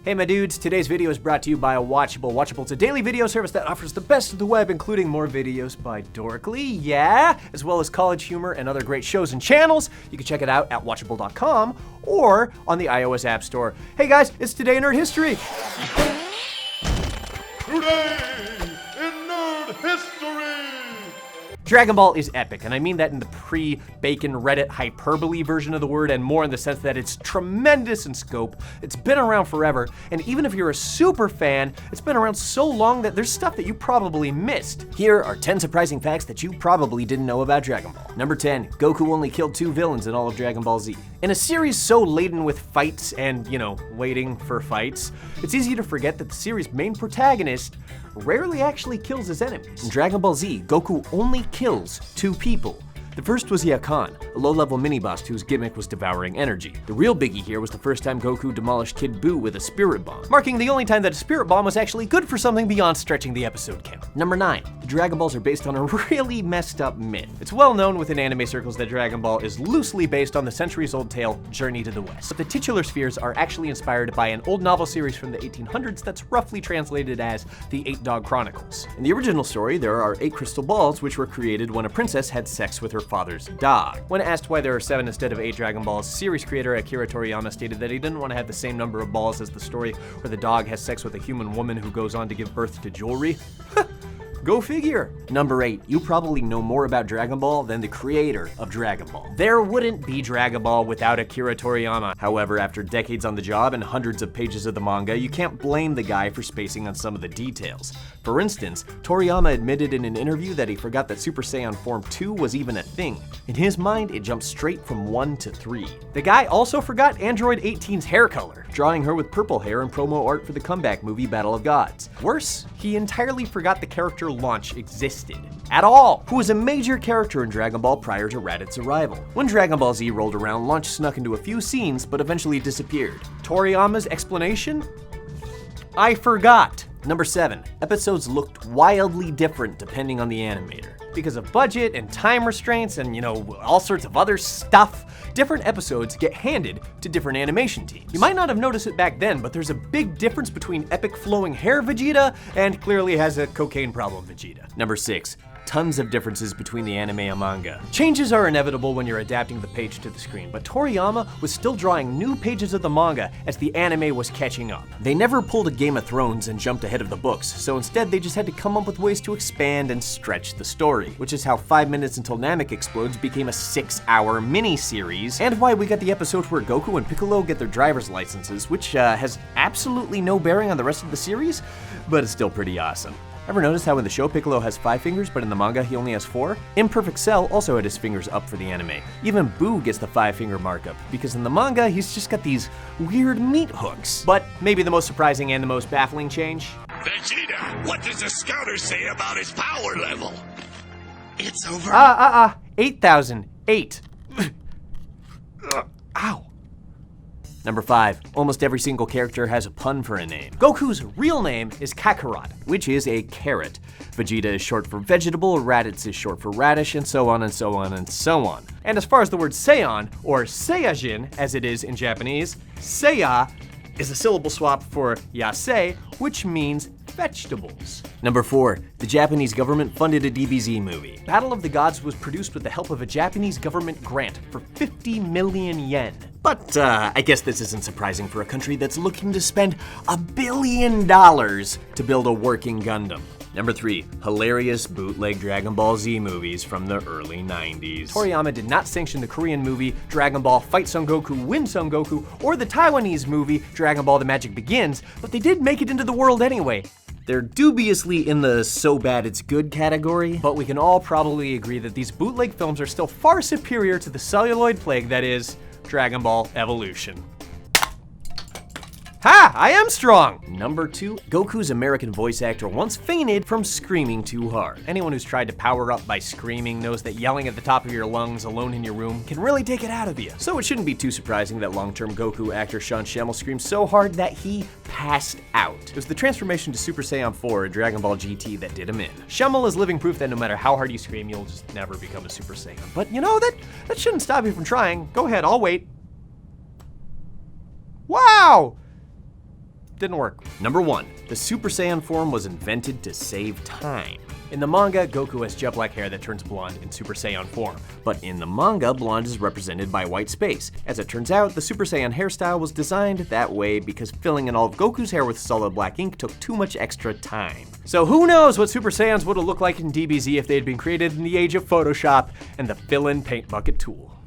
Hey my dudes, today's video is brought to you by Watchable. Watchable is a daily video service that offers the best of the web, including more videos by Dorkly, yeah, as well as college humor and other great shows and channels. You can check it out at watchable.com or on the iOS App Store. Hey guys, it's Today in Nerd History. Today in Nerd History! Dragon Ball is epic, and I mean that in the pre-bacon Reddit hyperbole version of the word, and more in the sense that it's tremendous in scope. It's been around forever, and even if you're a super fan, it's been around so long that there's stuff that you probably missed. Here are 10 surprising facts that you probably didn't know about Dragon Ball. Number 10, Goku only killed 2 villains in all of Dragon Ball Z. In a series so laden with fights and, waiting for fights, it's easy to forget that the series' main protagonist rarely actually kills his enemies. In Dragon Ball Z, Goku only kills 2 people. The first was Yakan, a low-level mini-boss whose gimmick was devouring energy. The real biggie here was the first time Goku demolished Kid Buu with a spirit bomb, marking the only time that a spirit bomb was actually good for something beyond stretching the episode count. Number 9, the Dragon Balls are based on a really messed up myth. It's well known within anime circles that Dragon Ball is loosely based on the centuries-old tale Journey to the West. But the titular spheres are actually inspired by an old novel series from the 1800s that's roughly translated as the 8 Dog Chronicles. In the original story, there are 8 crystal balls which were created when a princess had sex with her father's dog. When asked why there are 7 instead of 8 Dragon Balls, series creator Akira Toriyama stated that he didn't want to have the same number of balls as the story where the dog has sex with a human woman who goes on to give birth to jewelry. Go figure. Number 8, you probably know more about Dragon Ball than the creator of Dragon Ball. There wouldn't be Dragon Ball without Akira Toriyama. However, after decades on the job and hundreds of pages of the manga, you can't blame the guy for spacing on some of the details. For instance, Toriyama admitted in an interview that he forgot that Super Saiyan Form 2 was even a thing. In his mind, it jumped straight from 1 to 3. The guy also forgot Android 18's hair color, drawing her with purple hair in promo art for the comeback movie Battle of Gods. Worse, he entirely forgot the character Launch existed at all, who was a major character in Dragon Ball prior to Raditz arrival. When Dragon Ball Z rolled around, Launch snuck into a few scenes, but eventually disappeared. Toriyama's explanation? I forgot. Number 7, episodes looked wildly different depending on the animator. Because of budget and time restraints and, all sorts of other stuff, different episodes get handed to different animation teams. You might not have noticed it back then, but there's a big difference between epic flowing hair Vegeta and clearly has a cocaine problem Vegeta. Number 6, tons of differences between the anime and manga. Changes are inevitable when you're adapting the page to the screen, but Toriyama was still drawing new pages of the manga as the anime was catching up. They never pulled a Game of Thrones and jumped ahead of the books, so instead they just had to come up with ways to expand and stretch the story, which is how 5 Minutes Until Namek Explodes became a 6-hour mini-series, and why we got the episode where Goku and Piccolo get their driver's licenses, which has absolutely no bearing on the rest of the series, but it's still pretty awesome. Ever notice how in the show Piccolo has 5 fingers, but in the manga he only has 4? Imperfect Cell also had his fingers up for the anime. Even Boo gets the 5-finger markup, because in the manga he's just got these weird meat hooks. But maybe the most surprising and the most baffling change? Vegeta, what does the scouter say about his power level? It's over. 8,008. Ow. Number 5, almost every single character has a pun for a name. Goku's real name is Kakarot, which is a carrot. Vegeta is short for vegetable, Raditz is short for radish, and so on and so on and so on. And as far as the word Saiyan, or Saiyajin as it is in Japanese, Seiya is a syllable swap for Yasei, which means vegetables. Number 4, the Japanese government funded a DBZ movie. Battle of the Gods was produced with the help of a Japanese government grant for 50 million yen. But I guess this isn't surprising for a country that's looking to spend $1 billion to build a working Gundam. Number 3, hilarious bootleg Dragon Ball Z movies from the early 90s. Toriyama did not sanction the Korean movie Dragon Ball Fight Son Goku, Win Son Goku, or the Taiwanese movie Dragon Ball The Magic Begins, but they did make it into the world anyway. They're dubiously in the so bad it's good category, but we can all probably agree that these bootleg films are still far superior to the celluloid plague that is Dragon Ball Evolution. Ha! I am strong! Number 2, Goku's American voice actor once fainted from screaming too hard. Anyone who's tried to power up by screaming knows that yelling at the top of your lungs alone in your room can really take it out of you. So it shouldn't be too surprising that long-term Goku actor Sean Schemmel screamed so hard that he passed out. It was the transformation to Super Saiyan 4 in Dragon Ball GT that did him in. Schemmel is living proof that no matter how hard you scream, you'll just never become a Super Saiyan. But that shouldn't stop you from trying. Go ahead, I'll wait. Wow! didn't work. Number 1. The Super Saiyan form was invented to save time. In the manga, Goku has jet black hair that turns blonde in Super Saiyan form. But in the manga, blonde is represented by white space. As it turns out, the Super Saiyan hairstyle was designed that way because filling in all of Goku's hair with solid black ink took too much extra time. So who knows what Super Saiyans would have looked like in DBZ if they had been created in the age of Photoshop and the fill-in paint bucket tool.